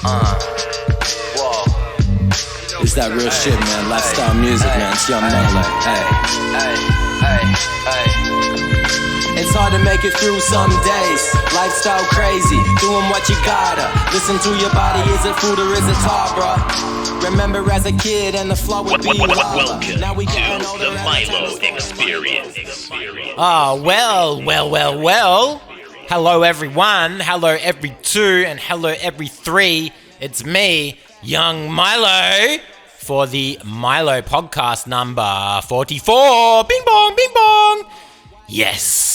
Whoa. It's that real shit, man. Lifestyle music, man. It's Young Milo. It's hard to make it through some days. Lifestyle crazy, doing what you gotta. Listen to your body, is it food or is it tar, bruh? Remember as a kid and the flow would be Welcome to the Milo Experience. Oh, well. Hello, everyone. Hello, every two, and hello, every three. It's me, Young Milo, for the Milo Podcast number 44. Bing bong, bing bong. Yes.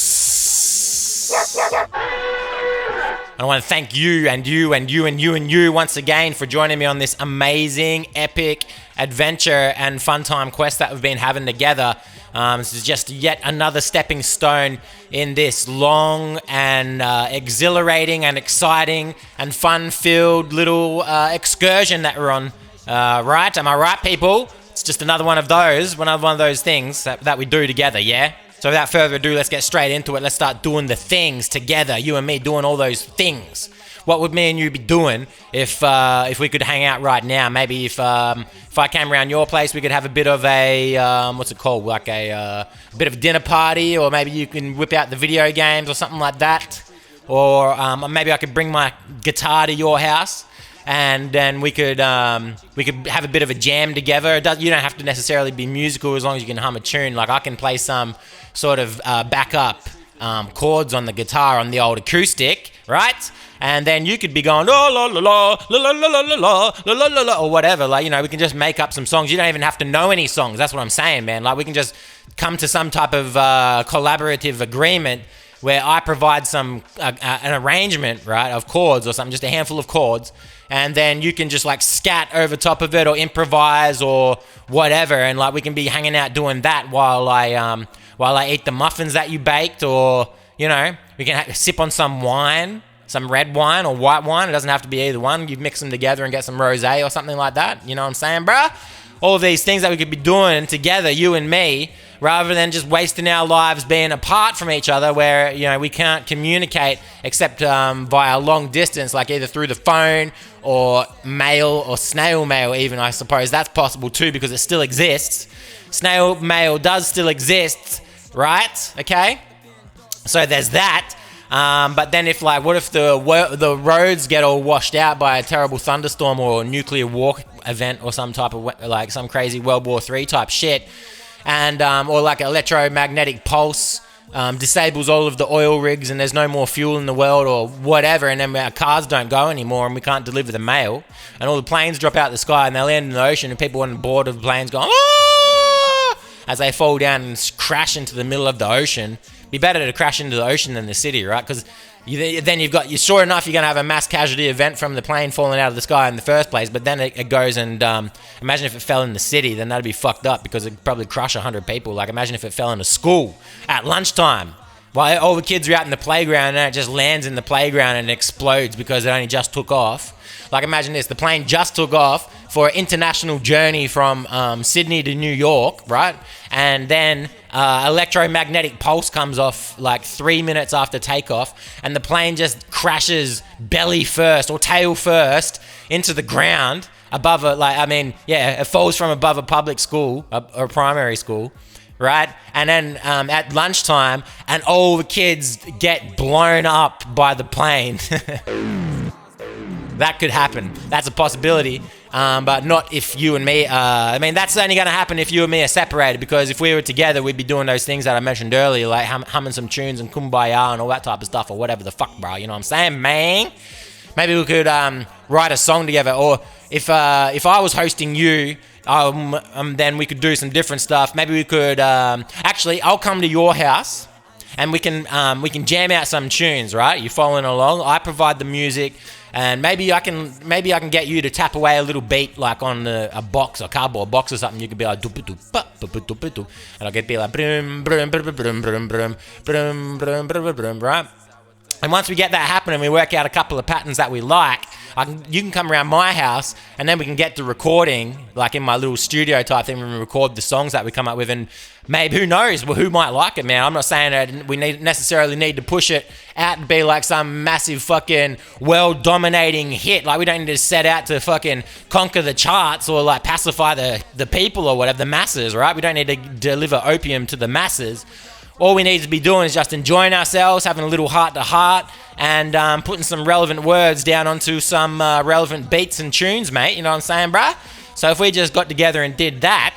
I want to thank you and you once again for joining me on this amazing, epic adventure and fun time quest that we've been having together. This is just yet another stepping stone in this long and exhilarating and exciting and fun-filled little excursion that we're on. Right? Am I right, people? It's just another one of those things that we do together, yeah? So without further ado, let's get straight into it. Let's start doing the things together. You and me doing all those things. What would me and you be doing if we could hang out right now? Maybe if I came around your place, we could have a bit of a what's it called? Like a bit of a dinner party, or maybe you can whip out the video games or something like that. Or maybe I could bring my guitar to your house, and then we could have a bit of a jam together. You don't have to necessarily be musical as long as you can hum a tune. Like I can play some sort of backup chords on the guitar on the old acoustic, right? And then you could be going la la la la la la la la la la la la or whatever. Like, you know, we can just make up some songs. You don't even have to know any songs. That's what I'm saying, man. Like we can just come to some type of collaborative agreement where I provide some an arrangement, right, of chords or something, just a handful of chords, and then you can just like scat over top of it or improvise or whatever, and like we can be hanging out doing that while I eat the muffins that you baked, or you know, we can sip on some wine, some red wine or white wine. It doesn't have to be either one. You mix them together and get some rosé or something like that. You know what I'm saying, bruh? All of these things that we could be doing together, you and me, rather than just wasting our lives being apart from each other where, you know, we can't communicate except via long distance, like either through the phone or mail or snail mail even, I suppose. That's possible too because it still exists. Snail mail does still exist, right? Okay? So there's that. But then if like, what if the roads get all washed out by a terrible thunderstorm or a nuclear war event or some type of like some crazy World War III type shit, and or like an electromagnetic pulse disables all of the oil rigs and there's no more fuel in the world or whatever, and then our cars don't go anymore and we can't deliver the mail, and all the planes drop out of the sky and they land in the ocean and people on board of the planes going ah! As they fall down and crash into the middle of the ocean. Be better to crash into the ocean than the city, right? Because then you're sure enough you're going to have a mass casualty event from the plane falling out of the sky in the first place, but then it goes and imagine if it fell in the city, then that'd be fucked up because it'd probably crush 100 people. Like imagine if it fell in a school at lunchtime while all the kids are out in the playground and it just lands in the playground and explodes because it only just took off. Like imagine this, the plane just took off for an international journey from Sydney to New York, right? And then electromagnetic pulse comes off like 3 minutes after takeoff, and the plane just crashes belly first or tail first into the ground above it falls from above a public school or a primary school, right? And then at lunchtime, and all the kids get blown up by the plane. That could happen. That's a possibility, but not if you and me. That's only going to happen if you and me are separated, because if we were together, we'd be doing those things that I mentioned earlier, like humming some tunes and kumbaya and all that type of stuff, or whatever the fuck, bro. You know what I'm saying, man? Maybe we could write a song together, or if I was hosting you, then we could do some different stuff. Maybe we could actually, I'll come to your house. And we can jam out some tunes, right? You following along? I provide the music, and maybe I can get you to tap away a little beat, like on a box, a cardboard box or something. You could be like, and I'll get be like, brum brum brum brum brum brum brum brum brum brum, right? And once we get that happening, we work out a couple of patterns that we like. you can come around my house, and then we can get to recording, like in my little studio type thing, when we record the songs that we come up with, and maybe, who knows, well, who might like it, man. I'm not saying that we necessarily need to push it out and be like some massive fucking world-dominating hit. Like, we don't need to set out to fucking conquer the charts or like pacify the people or whatever, the masses, right? We don't need to deliver opium to the masses. All we need to be doing is just enjoying ourselves, having a little heart-to-heart, and putting some relevant words down onto some relevant beats and tunes, mate. You know what I'm saying, bruh? So if we just got together and did that,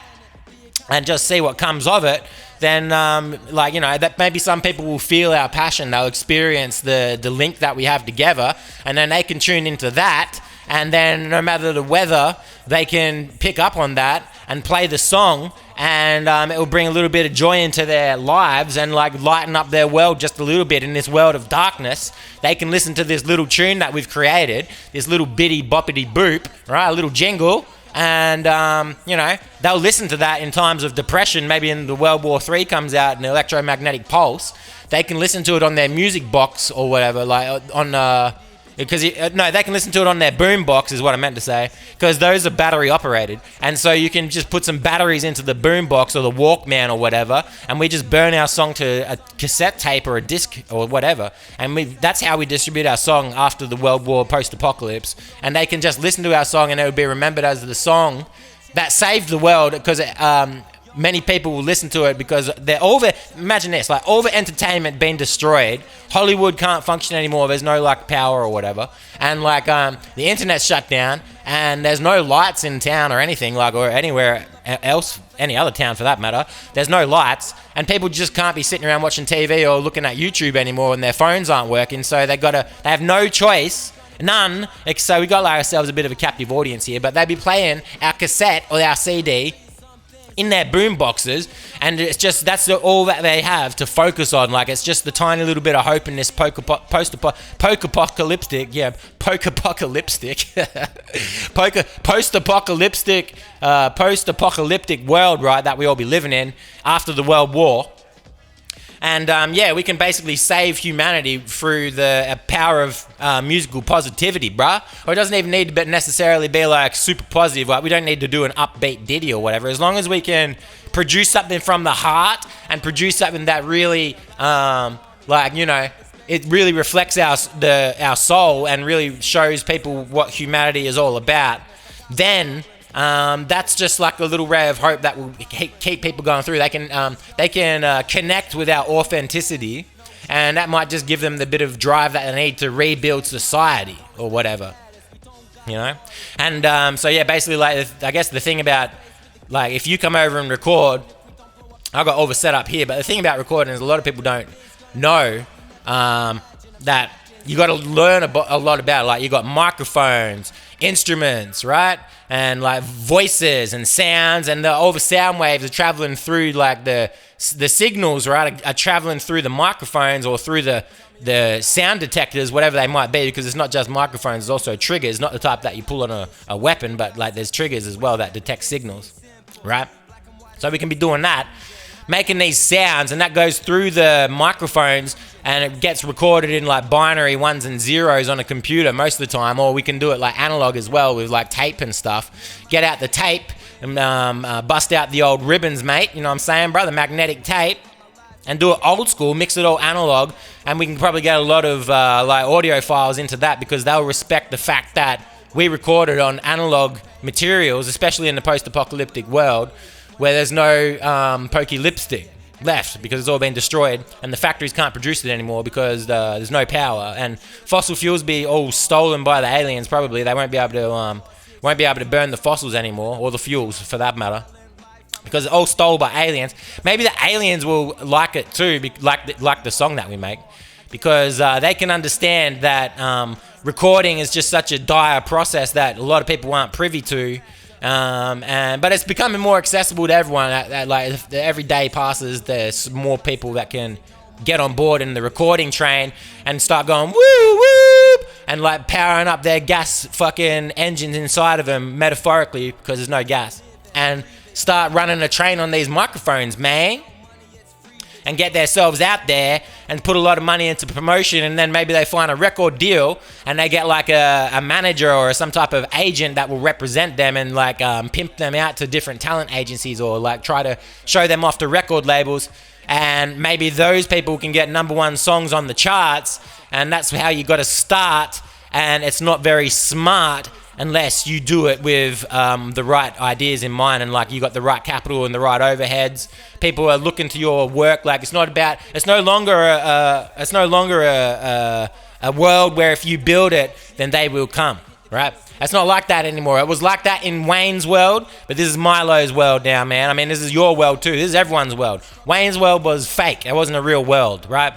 and just see what comes of it, then, that maybe some people will feel our passion. They'll experience the link that we have together, and then they can tune into that, and then no matter the weather, they can pick up on that and play the song, and it will bring a little bit of joy into their lives and like lighten up their world just a little bit in this world of darkness. They can listen to this little tune that we've created, this little bitty boppity boop, right? A little jingle, and they'll listen to that in times of depression. Maybe in the World War III comes out an electromagnetic pulse. They can listen to it on their music box or whatever, like on they can listen to it on their boom box, is what I meant to say, because those are battery operated, and so you can just put some batteries into the boom box or the Walkman or whatever, and we just burn our song to a cassette tape or a disc or whatever, and that's how we distribute our song after the World War post-apocalypse. And they can just listen to our song, and it will be remembered as the song that saved the world, because many people will listen to it because imagine this, like all the entertainment being destroyed. Hollywood can't function anymore. There's no like power or whatever. And like the internet's shut down, and there's no lights in town or anything, like, or anywhere else, any other town for that matter. There's no lights, and people just can't be sitting around watching TV or looking at YouTube anymore, and their phones aren't working. So they have no choice. None. So we got like ourselves a bit of a captive audience here, but they'd be playing our cassette or our CD in their boom boxes, and it's just that's all that they have to focus on. Like, it's just the tiny little bit of hope in this post-apocalyptic world, right, that we all be living in after the World War. And we can basically save humanity through the power of musical positivity, bruh. Or it doesn't even need to necessarily be like super positive. Like, we don't need to do an upbeat ditty or whatever. As long as we can produce something from the heart and produce something that really, it really reflects our soul and really shows people what humanity is all about, then that's just like a little ray of hope that will keep people going through. They can connect with our authenticity, and that might just give them the bit of drive that they need to rebuild society or whatever, And basically, like, I guess the thing about, like, if you come over and record, I've got all the setup here, but the thing about recording is a lot of people don't know that you got to learn a lot about it. Like, you got microphones, instruments, right? And like voices and sounds, and all the sound waves are traveling through, like the signals, right, are traveling through the microphones or through the sound detectors, whatever they might be, because it's not just microphones, it's also triggers, not the type that you pull on a weapon, but like there's triggers as well that detect signals, right? So we can be doing that, making these sounds, and that goes through the microphones, and it gets recorded in like binary ones and zeros on a computer most of the time, or we can do it like analog as well with like tape and stuff. Get out the tape and bust out the old ribbons, mate, you know what I'm saying, bro, the magnetic tape, and do it old school, mix it all analog, and we can probably get a lot of like audio files into that, because they'll respect the fact that we recorded on analog materials, especially in the post-apocalyptic world, where there's no pokey lipstick left, because it's all been destroyed, and the factories can't produce it anymore because there's no power, and fossil fuels be all stolen by the aliens. Probably they won't be able to burn the fossils anymore, or the fuels for that matter, because it's all stolen by aliens. Maybe the aliens will like it too, like the song that we make, because they can understand that recording is just such a dire process that a lot of people aren't privy to. But it's becoming more accessible to everyone. Like, if every day passes, there's more people that can get on board in the recording train and start going woo woo, and like powering up their gas fucking engines inside of them, metaphorically, because there's no gas, and start running a train on these microphones, man. and get themselves out there and put a lot of money into promotion, and then maybe they find a record deal and they get like a manager or some type of agent that will represent them and like pimp them out to different talent agencies or like try to show them off to record labels. And maybe those people can get number one songs on the charts, and that's how you got to start. And it's not very smart unless you do it with the right ideas in mind, and like you got the right capital and the right overheads. People are looking to your work. Like it's no longer a world where if you build it, then they will come. Right? It's not like that anymore. It was like that in Wayne's world, but this is Milo's world now, man. I mean, this is your world too. This is everyone's world. Wayne's world was fake. It wasn't a real world, right?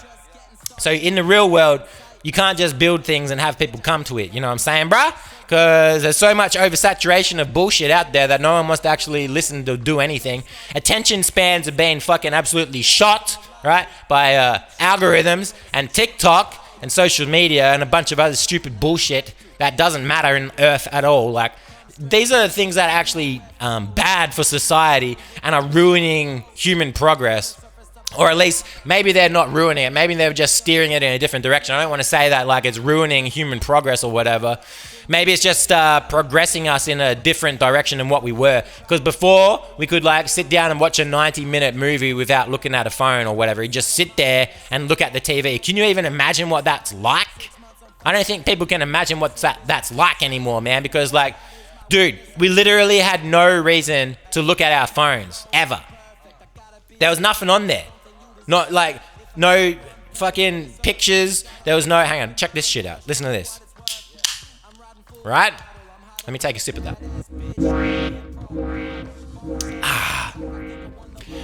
So in the real world, you can't just build things and have people come to it. You know what I'm saying, bruh? Because there's so much oversaturation of bullshit out there that no one wants to actually listen to do anything. Attention spans are being fucking absolutely shot, right? By algorithms and TikTok and social media and a bunch of other stupid bullshit that doesn't matter in Earth at all. Like, these are the things that are actually bad for society and are ruining human progress. Or at least, maybe they're not ruining it. Maybe they're just steering it in a different direction. I don't want to say that like it's ruining human progress or whatever. Maybe it's just progressing us in a different direction than what we were. Because before, we could like sit down and watch a 90-minute movie without looking at a phone or whatever. You just sit there and look at the TV. Can you even imagine what that's like? I don't think people can imagine what that's like anymore, man. Because like, dude, we literally had no reason to look at our phones, ever. There was nothing on there. Not like, no fucking pictures. There was no, hang on, check this shit out. Listen to this. Right? Let me take a sip of that.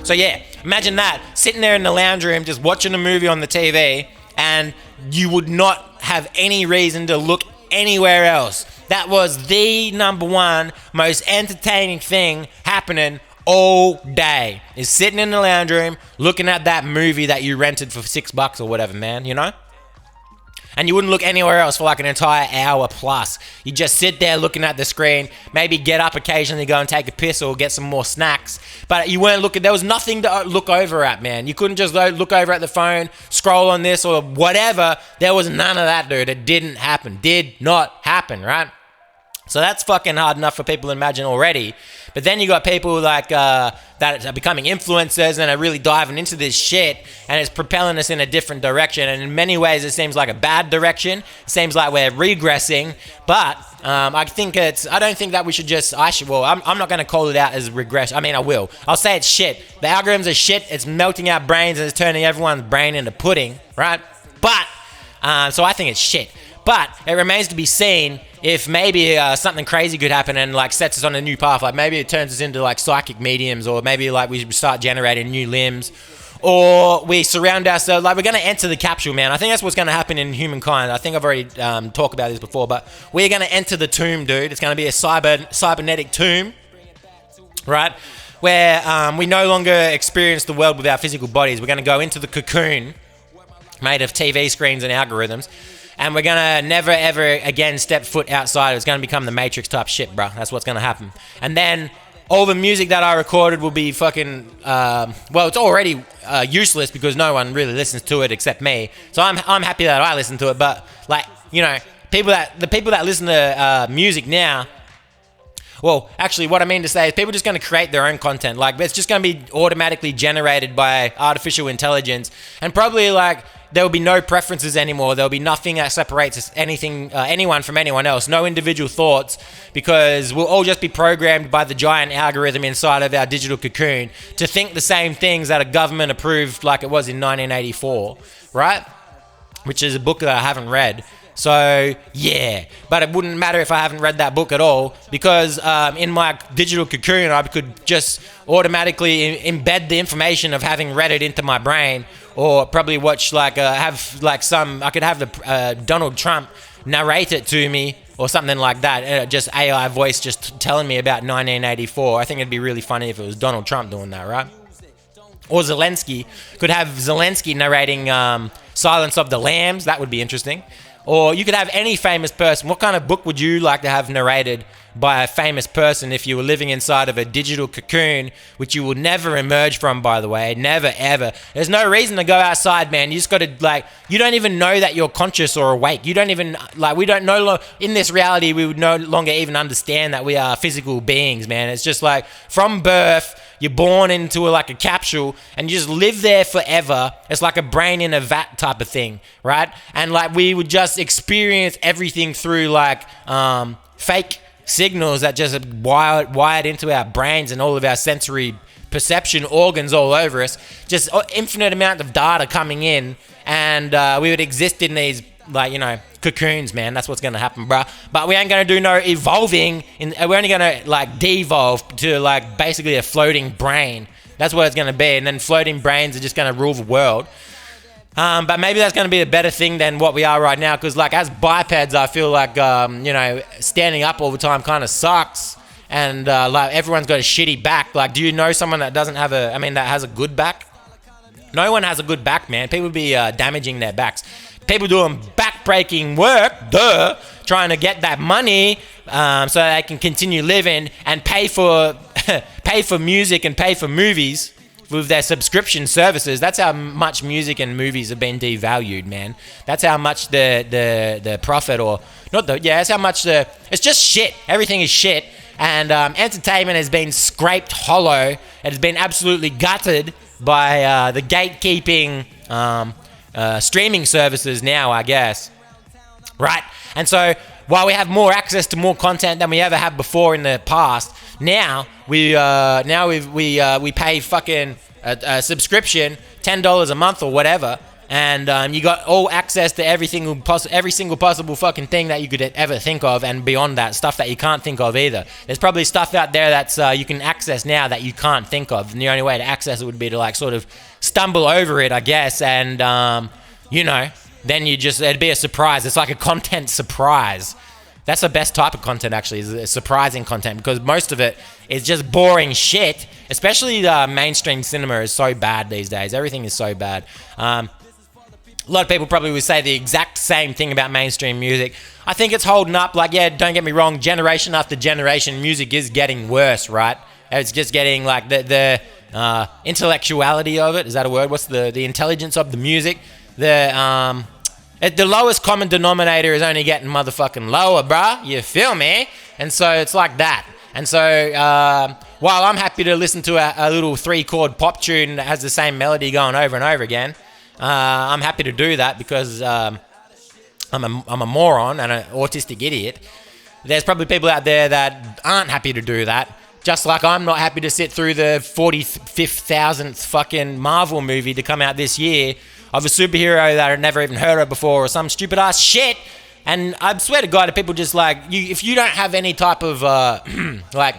So yeah, imagine that. Sitting there in the lounge room, just watching a movie on the TV, and you would not have any reason to look anywhere else. That was the number one most entertaining thing happening all day, is sitting in the lounge room looking at that movie that you rented for $6 or whatever, man, you know? And you wouldn't look anywhere else for like an entire hour plus. You just sit there looking at the screen, maybe get up occasionally, go and take a piss or get some more snacks. But you weren't looking, there was nothing to look over at, man. You couldn't just look over at the phone, scroll on this or whatever. There was none of that, dude. It didn't happen. Did not happen, right? So that's fucking hard enough for people to imagine already. But then you got people like that are becoming influencers and are really diving into this shit, and it's propelling us in a different direction. And in many ways, it seems like a bad direction. It seems like we're regressing. But I don't think that we should just. I'm not going to call it out as regress. I mean, I will. I'll say it's shit. The algorithms are shit. It's melting our brains and it's turning everyone's brain into pudding, right? But so I think it's shit. But it remains to be seen if maybe something crazy could happen and like sets us on a new path. Like maybe it turns us into like psychic mediums, or maybe like we start generating new limbs, or we surround ourselves. Like we're going to enter the capsule, man. I think that's what's going to happen in humankind. I think I've already talked about this before, but we're going to enter the tomb, dude. It's going to be a cybernetic tomb, right? Where we no longer experience the world with our physical bodies. We're going to go into the cocoon made of TV screens and algorithms. And we're going to never, ever again step foot outside. It's going to become the Matrix type shit, bro. That's what's going to happen. And then all the music that I recorded will be fucking... it's already useless because no one really listens to it except me. So I'm happy that I listen to it. But, like, you know, the people that listen to music now... Well, actually, what I mean to say is people are just going to create their own content. Like, it's just going to be automatically generated by artificial intelligence. And probably, like... There will be no preferences anymore. There will be nothing that separates anyone from anyone else. No individual thoughts, because we'll all just be programmed by the giant algorithm inside of our digital cocoon to think the same things that a government approved like it was in 1984, right? Which is a book that I haven't read. So, yeah. But it wouldn't matter if I haven't read that book at all, because in my digital cocoon, I could just automatically embed the information of having read it into my brain, or probably watch I could have the Donald Trump narrate it to me or something like that. Just AI voice just telling me about 1984. I think it'd be really funny if it was Donald Trump doing that, right? Or Zelensky. Could have Zelensky narrating Silence of the Lambs. That would be interesting. Or you could have any famous person. What kind of book would you like to have narrated by a famous person if you were living inside of a digital cocoon, which you will never emerge from, by the way? Never, ever. There's no reason to go outside, man. You just got to, like, you don't even know that you're conscious or awake. You don't even, like, we don't know, in this reality, we would no longer even understand that we are physical beings, man. It's just like, from birth, you're born into like a capsule and you just live there forever. It's like a brain in a vat type of thing, right? And like we would just experience everything through like fake signals that just wired into our brains and all of our sensory perception organs all over us. Just infinite amount of data coming in, and we would exist in these, like, you know, cocoons, man. That's what's gonna happen, bro. But we ain't gonna do no evolving. We're only gonna like devolve to like basically a floating brain. That's what it's gonna be, and then floating brains are just gonna rule the world. But maybe that's gonna be a better thing than what we are right now, because like as bipeds, I feel like you know, standing up all the time kind of sucks, and like everyone's got a shitty back. Like, do you know someone that doesn't have that has a good back? No one has a good back, man. People be damaging their backs. People doing back-breaking work, trying to get that money so they can continue living and pay for pay for music and pay for movies with their subscription services. That's how much music and movies have been devalued, man. That's how much the profit, or not the, yeah, that's how much it's just shit. Everything is shit. And entertainment has been scraped hollow. It has been absolutely gutted by the gatekeeping streaming services now, I guess, right? And so while we have more access to more content than we ever have before in the past, now we pay fucking a subscription, $10 a month or whatever, and you got all access to every single possible fucking thing that you could ever think of, and beyond that, stuff that you can't think of either. There's probably stuff out there that's you can access now that you can't think of, and the only way to access it would be to like sort of stumble over it, I guess, and you know, then it'd be a surprise. It's like a content surprise. That's the best type of content, actually, is surprising content, because most of it is just boring shit. Especially mainstream cinema is so bad these days. Everything is so bad. A lot of people probably would say the exact same thing about mainstream music. I think it's holding up. Like, yeah, don't get me wrong, generation after generation, music is getting worse, right? It's just getting like the intellectuality of it. Is that a word? What's the intelligence of the music? The lowest common denominator is only getting motherfucking lower, bruh. You feel me? And so it's like that. And so while I'm happy to listen to a little 3-chord pop tune that has the same melody going over and over again, I'm happy to do that because I'm a moron and an autistic idiot. There's probably people out there that aren't happy to do that. Just like I'm not happy to sit through the 45,000th fucking Marvel movie to come out this year of a superhero that I've never even heard of before, or some stupid ass shit. And I swear to God, if people just like, if you don't have any type of like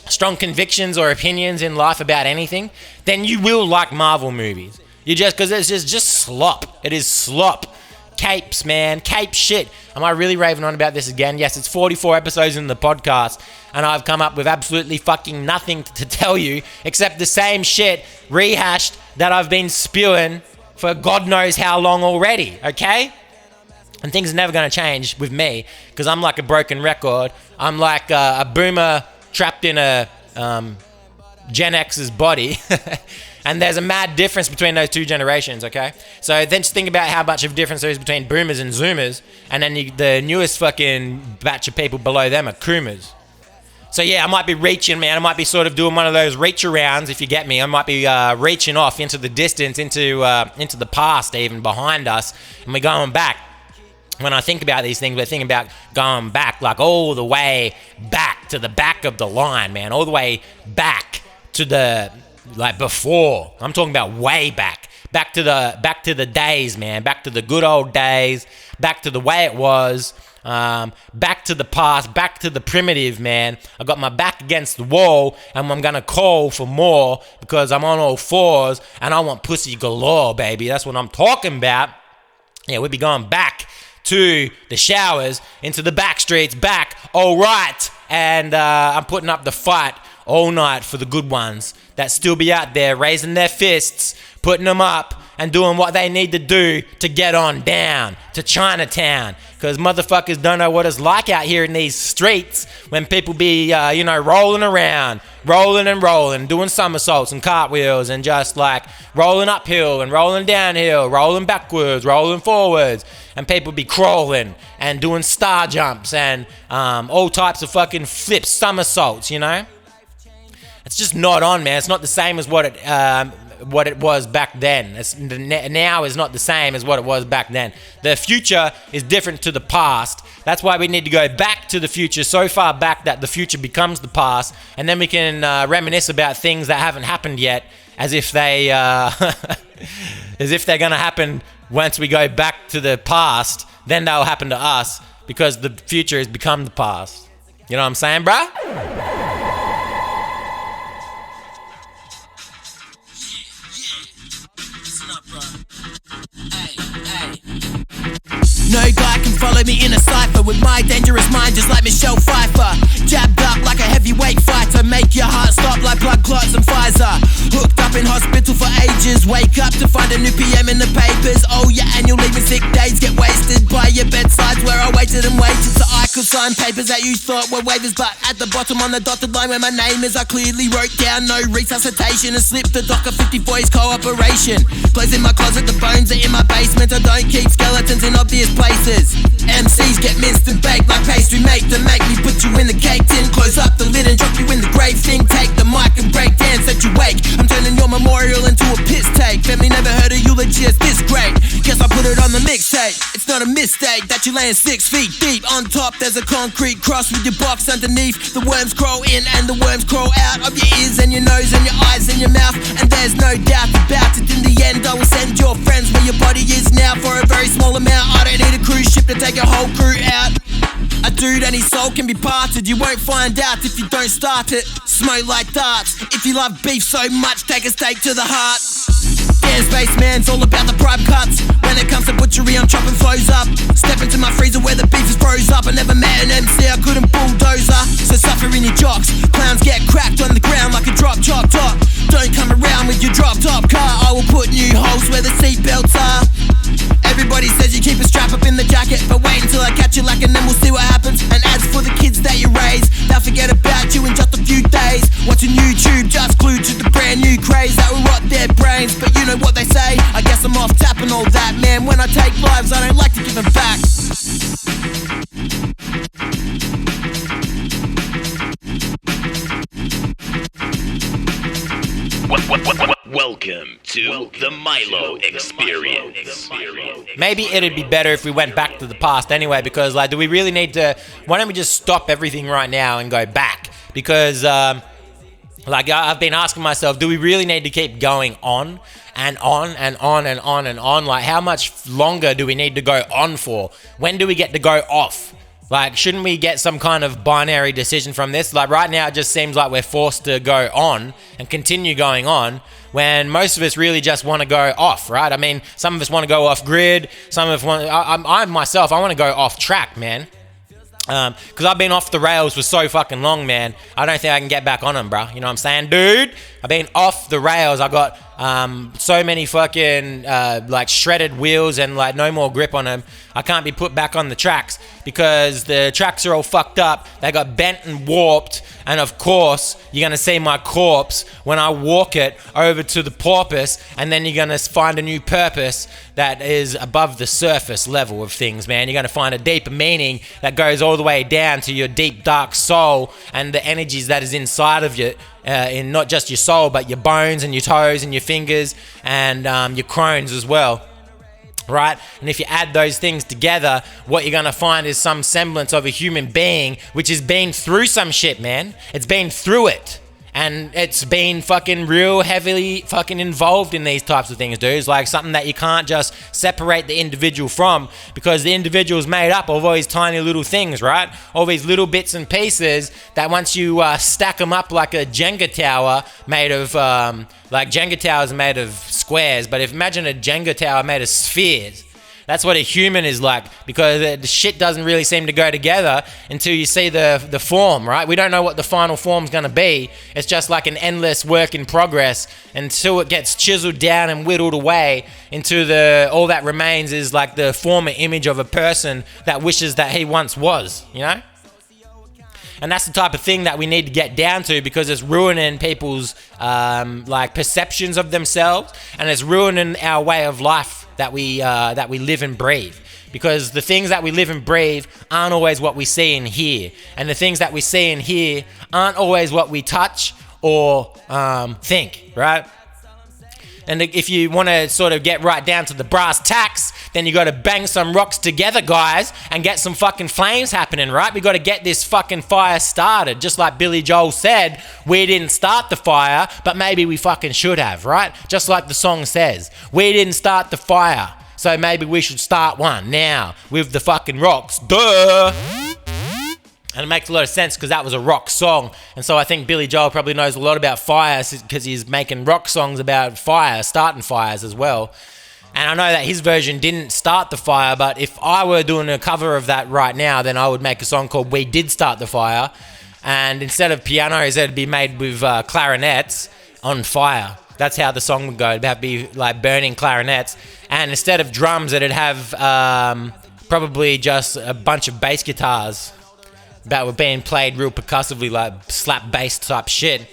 strong convictions or opinions in life about anything, then you will like Marvel movies. You because it's just slop. It is slop. Capes, man. Cape shit. Am I really raving on about this again? Yes, it's 44 episodes in the podcast, and I've come up with absolutely fucking nothing to tell you except the same shit rehashed that I've been spewing for God knows how long already, okay? And things are never going to change with me because I'm like a broken record. I'm like a boomer trapped in a Gen X's body. And there's a mad difference between those two generations, okay? So then just think about how much of a difference there is between boomers and zoomers, and then the newest fucking batch of people below them are coomers. So yeah, I might be reaching, man. I might be sort of doing one of those reach arounds, if you get me. I might be reaching off into the distance, into the past, even behind us, and we're going back. When I think about these things, we're thinking about going back, like all the way back to the back of the line, man. All the way back to the, like, before. I'm talking about way back. Back to the days, man. Back to the good old days. Back to the way it was. Back to the past. Back to the primitive, man. I got my back against the wall, and I'm gonna call for more because I'm on all fours, and I want pussy galore, baby. That's what I'm talking about. Yeah, we'll be going back to the showers, into the back streets, back, all right. And I'm putting up the fight all night for the good ones that still be out there raising their fists, putting them up, and doing what they need to do to get on down to Chinatown. Because motherfuckers don't know what it's like out here in these streets when people be, rolling around, rolling, doing somersaults and cartwheels and just like rolling uphill and rolling downhill, rolling backwards, rolling forwards. And people be crawling and doing star jumps and all types of fucking flips, somersaults, It's just not on, man. It's not the same as what it was back then. Now is not the same as what it was back then. The future is different to the past. That's why we need to go back to the future, so far back that the future becomes the past, and then we can reminisce about things that haven't happened yet, as if they as if they're gonna happen once we go back to the past. Then they'll happen to us because the future has become the past. You know what I'm saying, bruh? No guy can follow me in a cipher with my dangerous mind, just like Michelle Pfeiffer. Jabbed up like a heavyweight fighter, make your heart stop like blood clots and Pfizer. Hooked up in hospital for ages, wake up to find a new PM in the papers. Oh, your annual leave and sick days get wasted by your bedsides where I waited and waited so I could sign papers that you thought were waivers. But at the bottom on the dotted line where my name is, I clearly wrote down no resuscitation and slipped the doc of 50 boys cooperation. Closing my closet, the bones are in my basement. I don't keep skeletons in obvious places. MCs get minced and baked like pastry, make them make me put you in the cake tin. Close up the lid and drop you in the grave thing. Take the mic and break dance at you wake. I'm turning your memorial into a piss take. Family never heard of eulogy as this great. Guess I put it on the mixtape. It's not a mistake that you laying 6 feet deep. On top there's a concrete cross with your box underneath. The worms crawl in and the worms crawl out of your ears and your nose and your eyes and your mouth. And there's no doubt about it, in the end I will send your friends where your body is now for a very small amount. I don't need a cruise ship to take a whole crew out. A dude and his soul can be parted. You won't find out if you don't start it. Smoke like darts. If you love beef so much, take a steak to the heart. Damn, spaceman's all about the prime cuts. When it comes to butchery, I'm chopping flows up. Step into my freezer where the beef is froze up. I never met an MC, I couldn't bulldozer. So suffer in your jocks. Clowns get cracked on the ground like a drop top. Don't come around with your drop top car. I will put new holes where the seatbelts are. Everybody says you keep a strap up in the jacket, but wait until I catch you like and then we'll see what happens. And as for the kids that you raise, they'll forget about you in just a few days. Watching YouTube, just glued to the brand new craze that will rot their brains. But you know what they say, I guess I'm off tap and all that. Man, when I take lives, I don't like to give them back. Welcome to the Milo Experience. Maybe it'd be better if we went back to the past anyway, because do we really need to? Why don't we just stop everything right now and go back? Because I've been asking myself, do we really need to keep going on and on and on and on and on? Like, how much longer do we need to go on for? When do we get to go off? Like, shouldn't we get some kind of binary decision from this? Like, right now it just seems like we're forced to go on and continue going on when most of us really just want to go off, right? I mean, some of us want to go off grid. Some of us want, I myself, I want to go off track, man. Because I've been off the rails for so fucking long, man. I don't think I can get back on them, bro. You know what I'm saying, dude? I've been off the rails. I got so many fucking shredded wheels and no more grip on them. I can't be put back on the tracks because the tracks are all fucked up. They got bent and warped. And of course, you're going to see my corpse when I walk it over to the porpoise, and then you're going to find a new purpose that is above the surface level of things, man. You're going to find a deeper meaning that goes all the way down to your deep, dark soul and the energies that is inside of you, in not just your soul, but your bones and your toes and your fingers and your crones as well. Right? And if you add those things together, what you're going to find is some semblance of a human being which has been through some shit, man. It's been through it. And it's been fucking real heavily fucking involved in these types of things, dude. It's like something that you can't just separate the individual from, because the individual is made up of all these tiny little things, right? All these little bits and pieces that once you stack them up like a Jenga tower made of, Jenga towers are made of squares, but if imagine a Jenga tower made of spheres. That's what a human is like, because the shit doesn't really seem to go together until you see the form, right? We don't know what the final form's going to be. It's just like an endless work in progress until it gets chiseled down and whittled away into all that remains is like the former image of a person that wishes that he once was, you know? And that's the type of thing that we need to get down to, because it's ruining people's like perceptions of themselves, and it's ruining our way of life that we live and breathe. Because the things that we live and breathe aren't always what we see and hear, and the things that we see and hear aren't always what we touch or think, right? And if you want to sort of get right down to the brass tacks, then you got to bang some rocks together, guys, and get some fucking flames happening, right? We got to get this fucking fire started. Just like Billy Joel said, we didn't start the fire, but maybe we fucking should have, right? Just like the song says, we didn't start the fire, so maybe we should start one now with the fucking rocks. Duh! And it makes a lot of sense because that was a rock song. And so I think Billy Joel probably knows a lot about fire because he's making rock songs about fire, starting fires as well. And I know that his version didn't start the fire, but if I were doing a cover of that right now, then I would make a song called We Did Start the Fire. And instead of pianos, it'd be made with clarinets on fire. That's how the song would go. It'd have to be like burning clarinets. And instead of drums, it'd have probably just a bunch of bass guitars that were being played real percussively, like slap bass type shit.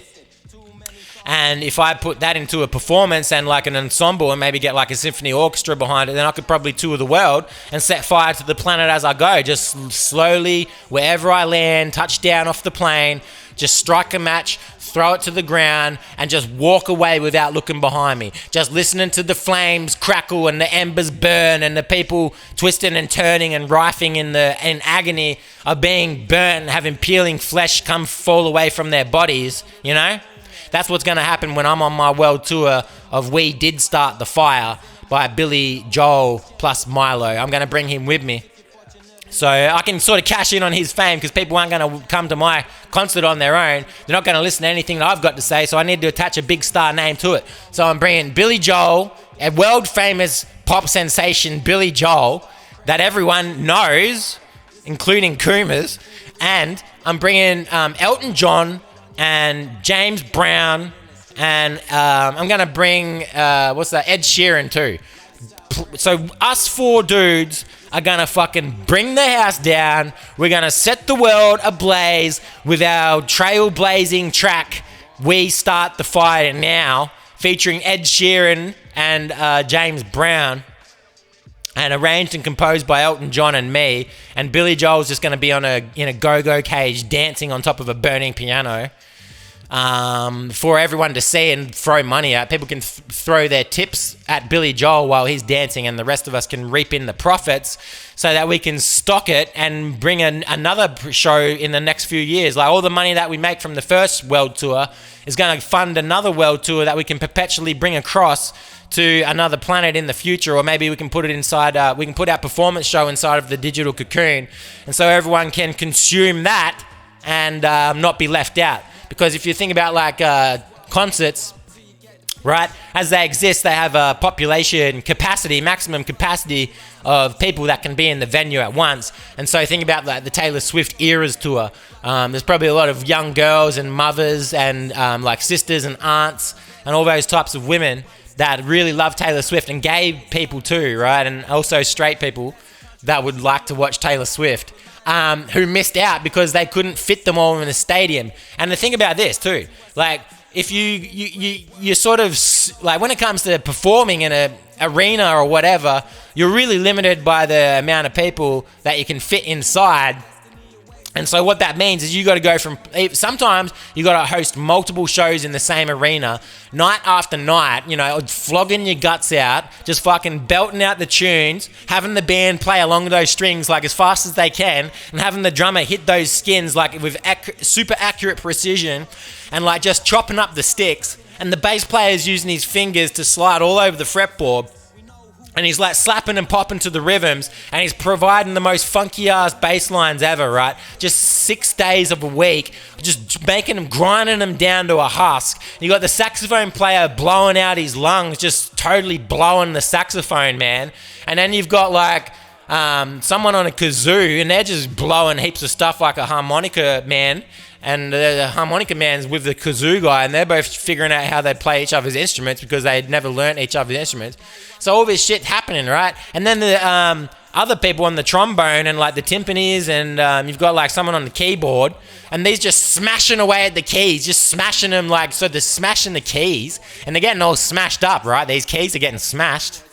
And if I put that into a performance and like an ensemble and maybe get like a symphony orchestra behind it, then I could probably tour the world and set fire to the planet as I go. Just slowly, wherever I land, touch down off the plane, just strike a match, throw it to the ground, and just walk away without looking behind me. Just listening to the flames crackle and the embers burn and the people twisting and turning and writhing in agony of being burnt and having peeling flesh fall away from their bodies, you know? That's what's going to happen when I'm on my world tour of We Did Start the Fire by Billy Joel plus Milo. I'm going to bring him with me, so I can sort of cash in on his fame, because people aren't going to come to my concert on their own. They're not going to listen to anything that I've got to say, so I need to attach a big star name to it. So I'm bringing Billy Joel, a world-famous pop sensation Billy Joel that everyone knows, including Coomers, and I'm bringing Elton John and James Brown, and I'm going to bring, Ed Sheeran too. So us four dudes are going to fucking bring the house down. We're going to set the world ablaze with our trailblazing track, We Start the Fire Now, featuring Ed Sheeran and James Brown, and arranged and composed by Elton John and me. And Billy Joel's just going to be in a go-go cage dancing on top of a burning piano. For everyone to see and throw money at. People can throw their tips at Billy Joel while he's dancing, and the rest of us can reap in the profits so that we can stock it and bring another show in the next few years. Like all the money that we make from the first world tour is going to fund another world tour that we can perpetually bring across to another planet in the future, or maybe we can put it inside, we can put our performance show inside of the digital cocoon, and so everyone can consume that and not be left out. Because if you think about like concerts, right, as they exist, they have a population capacity, maximum capacity of people that can be in the venue at once. And so think about like the Taylor Swift Eras tour. There's probably a lot of young girls and mothers and like sisters and aunts and all those types of women that really love Taylor Swift, and gay people too, right, and also straight people that would like to watch Taylor Swift. Who missed out because they couldn't fit them all in a stadium. And the thing about this too, like if you sort of like when it comes to performing in an arena or whatever, you're really limited by the amount of people that you can fit inside. And so what that means is you got to go from, sometimes you got to host multiple shows in the same arena, night after night, you know, flogging your guts out, just fucking belting out the tunes, having the band play along those strings like as fast as they can, and having the drummer hit those skins like with super accurate precision, and like just chopping up the sticks, and the bass player's using his fingers to slide all over the fretboard. And he's like slapping and popping to the rhythms, and he's providing the most funky ass bass lines ever, right? Just 6 days of a week, just making them, grinding them down to a husk. You got the saxophone player blowing out his lungs, just totally blowing the saxophone, man. And then you've got like someone on a kazoo, and they're just blowing heaps of stuff like a harmonica man. And the harmonica man's with the kazoo guy, and they're both figuring out how they play each other's instruments because they'd never learnt each other's instruments. So all this shit happening, right? And then the other people on the trombone and like the timpanis, and you've got like someone on the keyboard, and they're just smashing away at the keys, just smashing them like, so they're smashing the keys, and they're getting all smashed up, right? These keys are getting smashed.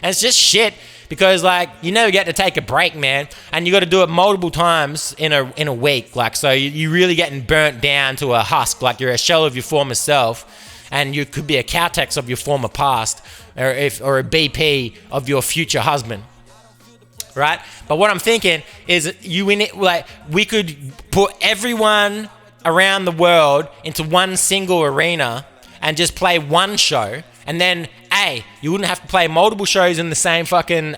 And it's just shit. Because like you never get to take a break, man, and you got to do it multiple times in a week. Like so, you really getting burnt down to a husk, like you're a shell of your former self, and you could be a Caltex of your former past, or a BP of your future husband, right? But what I'm thinking is we could put everyone around the world into one single arena and just play one show. And then, A, you wouldn't have to play multiple shows in the same fucking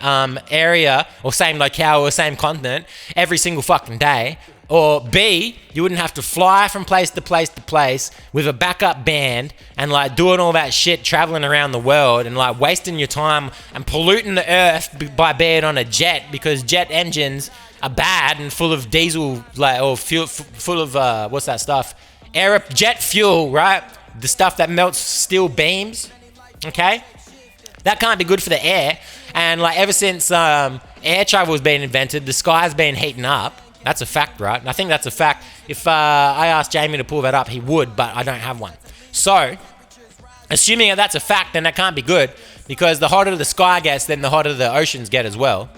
area or same locale or same continent every single fucking day. Or B, you wouldn't have to fly from place to place to place with a backup band and like doing all that shit, traveling around the world and like wasting your time and polluting the earth by being on a jet, because jet engines are bad and full of diesel, like, or fuel, full of what's that stuff? Jet fuel, right? The stuff that melts steel beams. Okay, that can't be good for the air. And like ever since air travel has been invented, the sky's been heating up. That's a fact, right? And I think that's a fact. If I asked Jamie to pull that up, he would, but I don't have one. So, assuming that that's a fact, then that can't be good, because the hotter the sky gets, then the hotter the oceans get as well.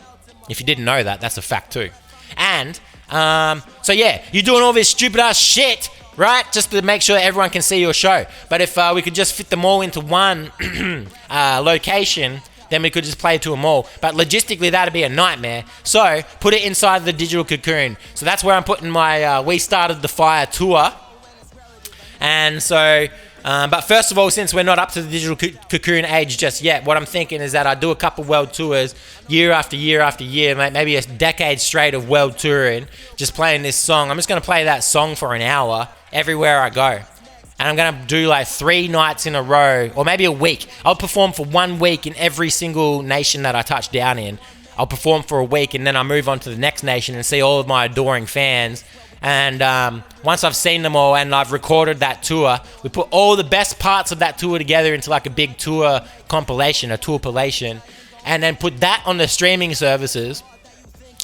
If you didn't know that, that's a fact too. And so yeah, you're doing all this stupid ass shit, right? Just to make sure everyone can see your show. But if we could just fit them all into one location, then we could just play to them all. But logistically, that'd be a nightmare. So put it inside the digital cocoon. So that's where I'm putting my We Started the Fire tour. And so, but first of all, since we're not up to the digital cocoon age just yet, what I'm thinking is that I do a couple world tours year after year after year, maybe a decade straight of world touring, just playing this song. I'm just going to play that song for an hour everywhere I go. And I'm going to do like 3 nights in a row, or maybe a week. I'll perform for 1 week in every single nation that I touch down in. I'll perform for a week, and then I'll move on to the next nation and see all of my adoring fans. And once I've seen them all and I've recorded that tour, we put all the best parts of that tour together into like a big tour compilation, a tourpilation, and then put that on the streaming services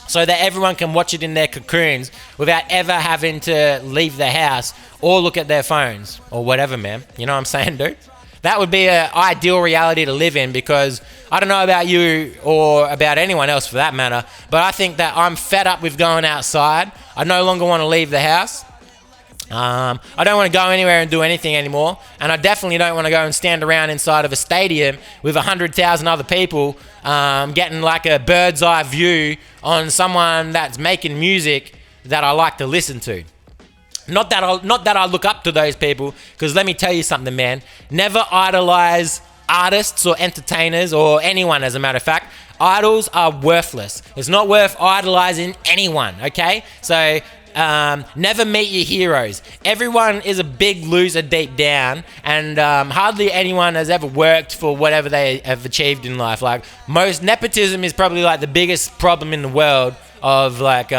so that everyone can watch it in their cocoons without ever having to leave the house or look at their phones or whatever, man. You know what I'm saying, dude? That would be an ideal reality to live in, because I don't know about you or about anyone else for that matter, but I think that I'm fed up with going outside. I no longer want to leave the house. I don't want to go anywhere and do anything anymore, and I definitely don't want to go and stand around inside of a stadium with 100,000 other people getting like a bird's eye view on someone that's making music that I like to listen to. Not that I look up to those people, because let me tell you something, man. Never idolize artists or entertainers or anyone, as a matter of fact. Idols are worthless. It's not worth idolizing anyone, okay? So never meet your heroes. Everyone is a big loser deep down, and hardly anyone has ever worked for whatever they have achieved in life. Like, most nepotism is probably like the biggest problem in the world. Of like,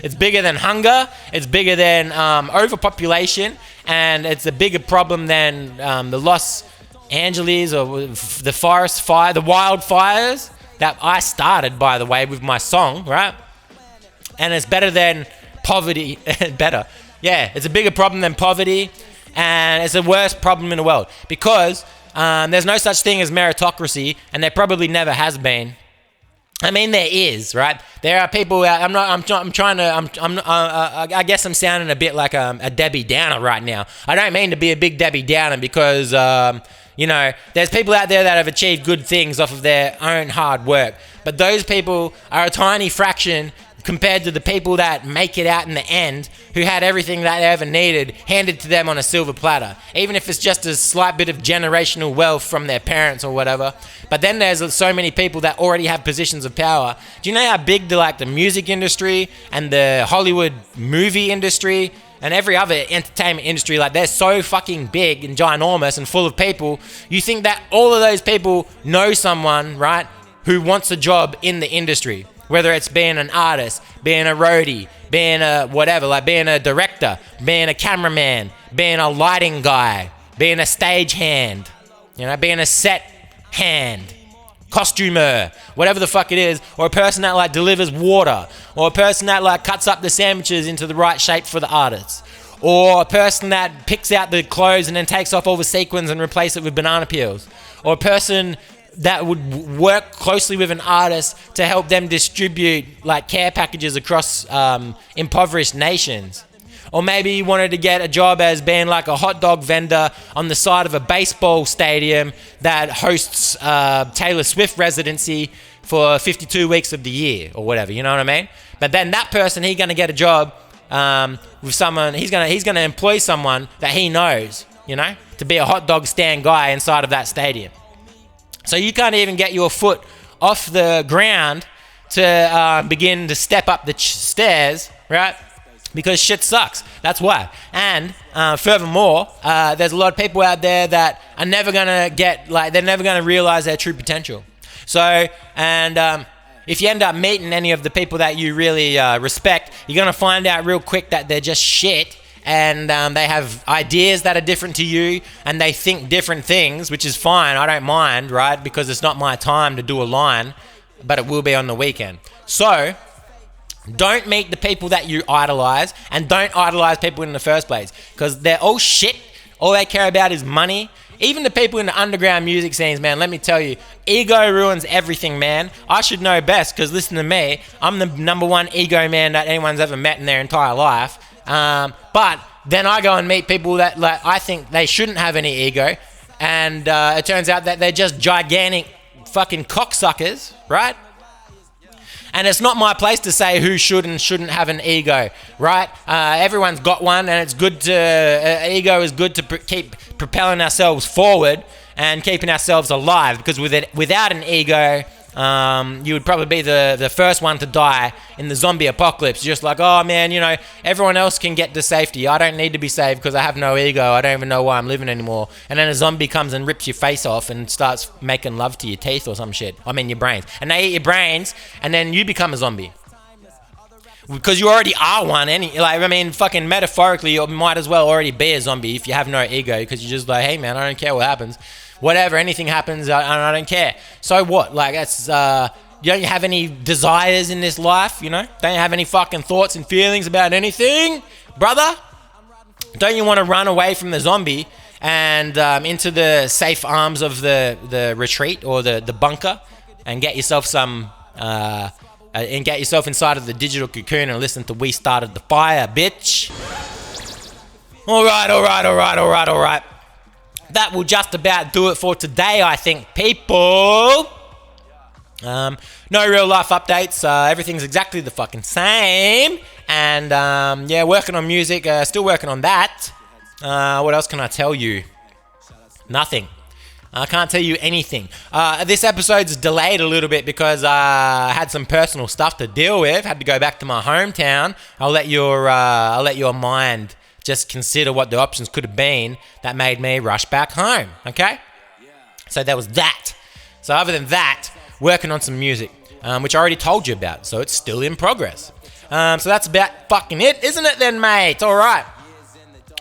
it's bigger than hunger, it's bigger than overpopulation, and it's a bigger problem than the Los Angeles or the forest fire, the wildfires that I started, by the way, with my song, right? And it's better than poverty. Better. Yeah, it's a bigger problem than poverty, and it's the worst problem in the world, because there's no such thing as meritocracy, and there probably never has been. I mean, there is, right? There are people out. I guess I'm sounding a bit like a Debbie Downer right now. I don't mean to be a big Debbie Downer, because there's people out there that have achieved good things off of their own hard work. But those people are a tiny fraction compared to the people that make it out in the end, who had everything that they ever needed handed to them on a silver platter, even if it's just a slight bit of generational wealth from their parents or whatever. But then there's so many people that already have positions of power. Do you know how big the music industry and the Hollywood movie industry and every other entertainment industry, they're so fucking big and ginormous and full of people? You think that all of those people know someone, right, who wants a job in the industry? Whether it's being an artist, being a roadie, being a whatever, being a director, being a cameraman, being a lighting guy, being a stage hand, being a set hand, costumer, whatever the fuck it is, or a person that delivers water, or a person that cuts up the sandwiches into the right shape for the artists, or a person that picks out the clothes and then takes off all the sequins and replace it with banana peels, or a person that would work closely with an artist to help them distribute care packages across impoverished nations. Or maybe you wanted to get a job as being a hot dog vendor on the side of a baseball stadium that hosts Taylor Swift residency for 52 weeks of the year or whatever, you know what I mean? But then that person, he's going to get a job with someone, he's going to employ someone that he knows, to be a hot dog stand guy inside of that stadium. So you can't even get your foot off the ground to begin to step up the stairs, right? Because shit sucks. That's why. And furthermore, there's a lot of people out there that are never gonna they're never gonna realize their true potential. So, and if you end up meeting any of the people that you really respect, you're gonna find out real quick that they're just shit. And they have ideas that are different to you, and they think different things, which is fine. I don't mind, right? Because it's not my time to do a line, but it will be on the weekend. So don't meet the people that you idolize, and don't idolize people in the first place, because they're all shit. All they care about is money. Even the people in the underground music scenes, man, let me tell you, ego ruins everything, man. I should know best, because listen to me, I'm the number one ego man that anyone's ever met in their entire life. But then I go and meet people that I think they shouldn't have any ego, and it turns out that they're just gigantic fucking cocksuckers, right? And it's not my place to say who should and shouldn't have an ego, right? Everyone's got one, and it's good to ego is good to keep propelling ourselves forward and keeping ourselves alive, because without an ego, you would probably be the first one to die in the zombie apocalypse. Just oh man, everyone else can get to safety. I don't need to be saved because I have no ego. I don't even know why I'm living anymore. And then a zombie comes and rips your face off and starts making love to your teeth or some shit. I mean your brains. And they eat your brains, and then you become a zombie. Because you already are one. Fucking metaphorically, you might as well already be a zombie if you have no ego, because you're just hey man, I don't care what happens. Whatever, anything happens, I don't care. So what? That's you don't have any desires in this life, Don't you have any fucking thoughts and feelings about anything, brother? Don't you want to run away from the zombie and into the safe arms of the retreat or the bunker, and get yourself some and get yourself inside of the digital cocoon and listen to "We Started the Fire," bitch? All right. That will just about do it for today, I think, people. No real life updates. Everything's exactly the fucking same. And working on music. Still working on that. What else can I tell you? Nothing. I can't tell you anything. This episode's delayed a little bit because I had some personal stuff to deal with. Had to go back to my hometown. I'll let your mind just consider what the options could have been that made me rush back home, okay? So there was that. So other than that, working on some music, which I already told you about, so it's still in progress. So that's about fucking it, isn't it then, mate? All right.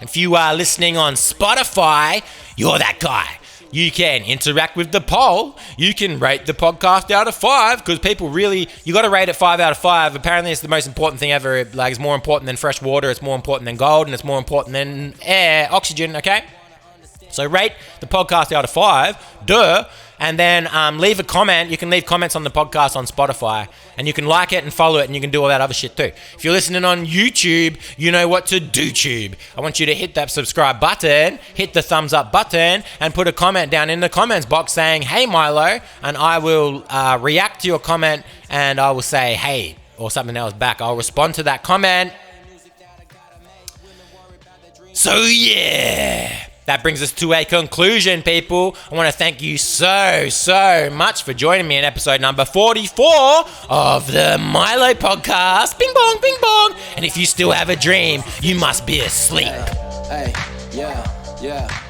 If you are listening on Spotify, you're that guy. You can interact with the poll. You can rate the podcast out of 5, because people really, you got to rate it 5 out of 5. Apparently, it's the most important thing ever. It's more important than fresh water. It's more important than gold, and it's more important than air, oxygen. Okay. So rate the podcast out of 5. Duh. And then leave a comment. You can leave comments on the podcast on Spotify, and you can like it and follow it, and you can do all that other shit too. If you're listening on YouTube, you know what to do, tube. I want you to hit that subscribe button, hit the thumbs up button, and put a comment down in the comments box saying, "Hey Milo," and I will react to your comment, and I will say, "Hey," or something else back, I'll respond to that comment. So yeah, that brings us to a conclusion, people. I want to thank you so much for joining me in episode number 44 of the Milo Podcast. Bing bong, bing bong. And if you still have a dream, you must be asleep. Hey, yeah.